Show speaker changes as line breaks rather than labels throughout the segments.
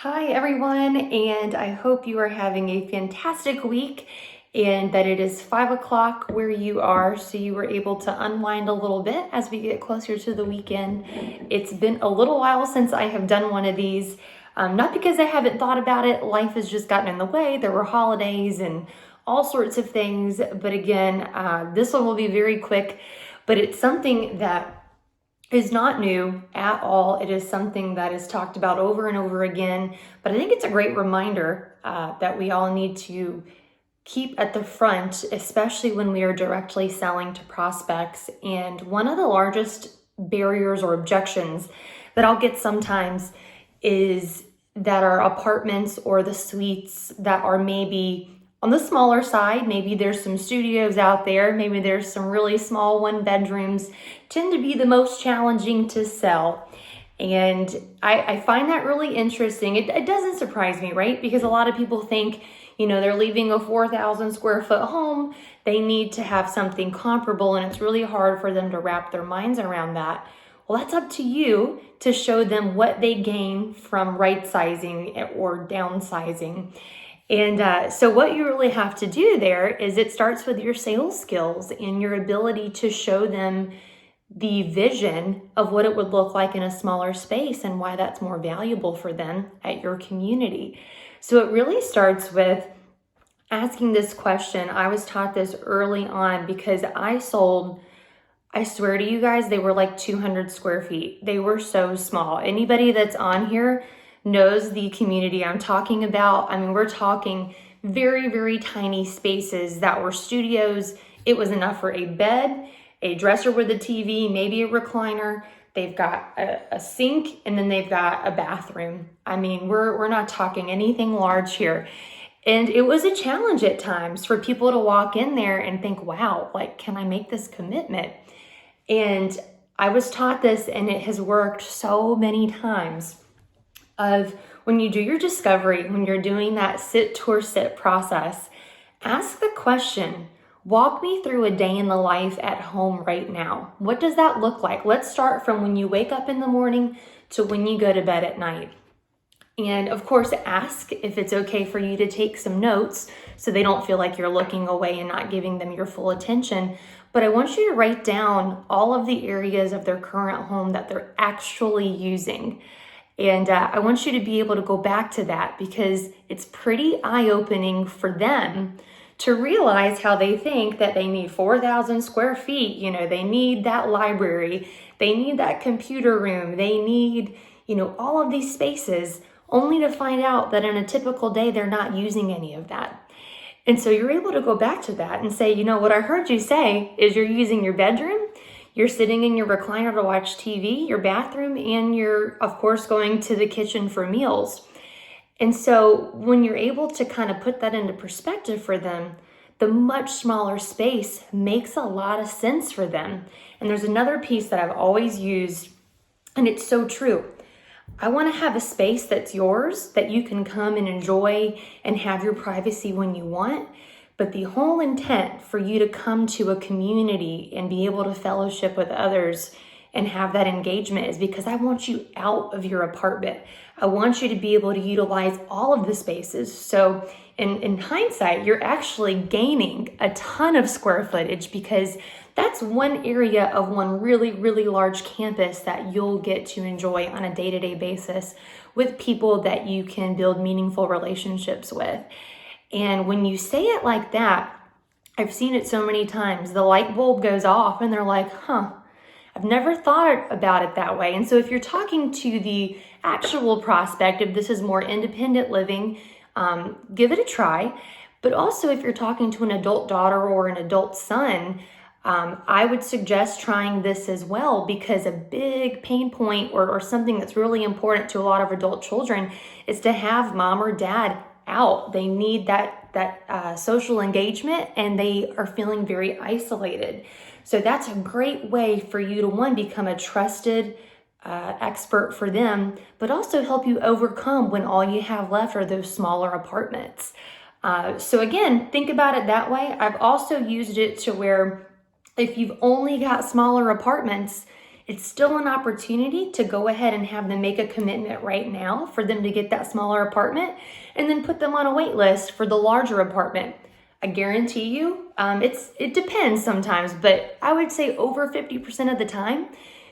Hi, everyone, and I hope you are having a fantastic week and that it is 5 o'clock where you are, so you were able to unwind a little bit as we get closer to the weekend. It's been a little while since I have done one of these, not because I haven't thought about it. Life has just gotten in the way. There were holidays and all sorts of things, but again, this one will be very quick, but it's something that is not new at all. It is something that is talked about over and over again, but I think it's a great reminder that we all need to keep at the front, especially when we are directly selling to prospects. And one of the largest barriers or objections that I'll get sometimes is that our apartments or the suites that are maybe on the smaller side, maybe there's some studios out there, maybe there's some really small one bedrooms, tend to be the most challenging to sell. And I find that really interesting. It doesn't surprise me, right? Because a lot of people think, they're leaving a 4,000 square foot home, they need to have something comparable, and it's really hard for them to wrap their minds around that. Well, that's up to you to show them what they gain from right sizing or downsizing. And so what you really have to do there is it starts with your sales skills and your ability to show them the vision of what it would look like in a smaller space and why that's more valuable for them at your community. So it really starts with asking this question. I was taught this early on because I swear to you guys, they were like 200 square feet. They were so small. Anybody that's on here knows the community I'm talking about. I mean, we're talking very, very tiny spaces that were studios. It was enough for a bed, a dresser with a TV, maybe a recliner. They've got a sink, and then they've got a bathroom. I mean, we're not talking anything large here. And it was a challenge at times for people to walk in there and think, wow, can I make this commitment? And I was taught this, and it has worked so many times, of when you do your discovery, when you're doing that sit tour sit process, ask the question, walk me through a day in the life at home right now. What does that look like? Let's start from when you wake up in the morning to when you go to bed at night. And of course, ask if it's okay for you to take some notes so they don't feel like you're looking away and not giving them your full attention. But I want you to write down all of the areas of their current home that they're actually using. And I want you to be able to go back to that because it's pretty eye-opening for them to realize how they think that they need 4,000 square feet. They need that library, they need that computer room, they need, all of these spaces, only to find out that in a typical day, they're not using any of that. And so you're able to go back to that and say, what I heard you say is you're using your bedroom, you're sitting in your recliner to watch TV, your bathroom, and you're, of course, going to the kitchen for meals. And so when you're able to kind of put that into perspective for them, the much smaller space makes a lot of sense for them. And there's another piece that I've always used, and it's so true. I want to have a space that's yours, that you can come and enjoy and have your privacy when you want. But the whole intent for you to come to a community and be able to fellowship with others and have that engagement is because I want you out of your apartment. I want you to be able to utilize all of the spaces. So in hindsight, you're actually gaining a ton of square footage because that's one area of one really, really large campus that you'll get to enjoy on a day-to-day basis with people that you can build meaningful relationships with. And when you say it like that, I've seen it so many times, the light bulb goes off and they're like, I've never thought about it that way. And so if you're talking to the actual prospect, if this is more independent living, give it a try. But also if you're talking to an adult daughter or an adult son, I would suggest trying this as well, because a big pain point or something that's really important to a lot of adult children is to have mom or dad out. They need that social engagement, and they are feeling very isolated. So that's a great way for you to, one, become a trusted expert for them, but also help you overcome when all you have left are those smaller apartments. So again, think about it that way. I've also used it to where if you've only got smaller apartments, it's still an opportunity to go ahead and have them make a commitment right now for them to get that smaller apartment, and then put them on a wait list for the larger apartment. I guarantee you, it depends sometimes, but I would say over 50% of the time,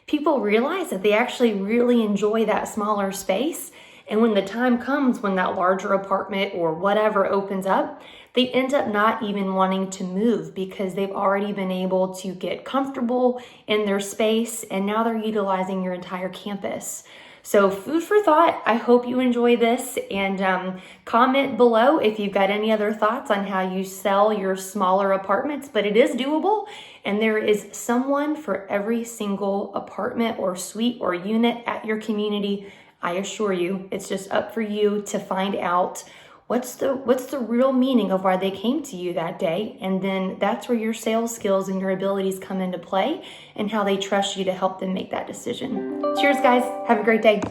people realize that they actually really enjoy that smaller space. And when the time comes when that larger apartment or whatever opens up, they end up not even wanting to move because they've already been able to get comfortable in their space, and now they're utilizing your entire campus. So food for thought. I hope you enjoy this, and comment below if you've got any other thoughts on how you sell your smaller apartments, but it is doable, and there is someone for every single apartment or suite or unit at your community. I assure you, it's just up for you to find out what's the real meaning of why they came to you that day. And then that's where your sales skills and your abilities come into play, and how they trust you to help them make that decision. Cheers, guys. Have a great day.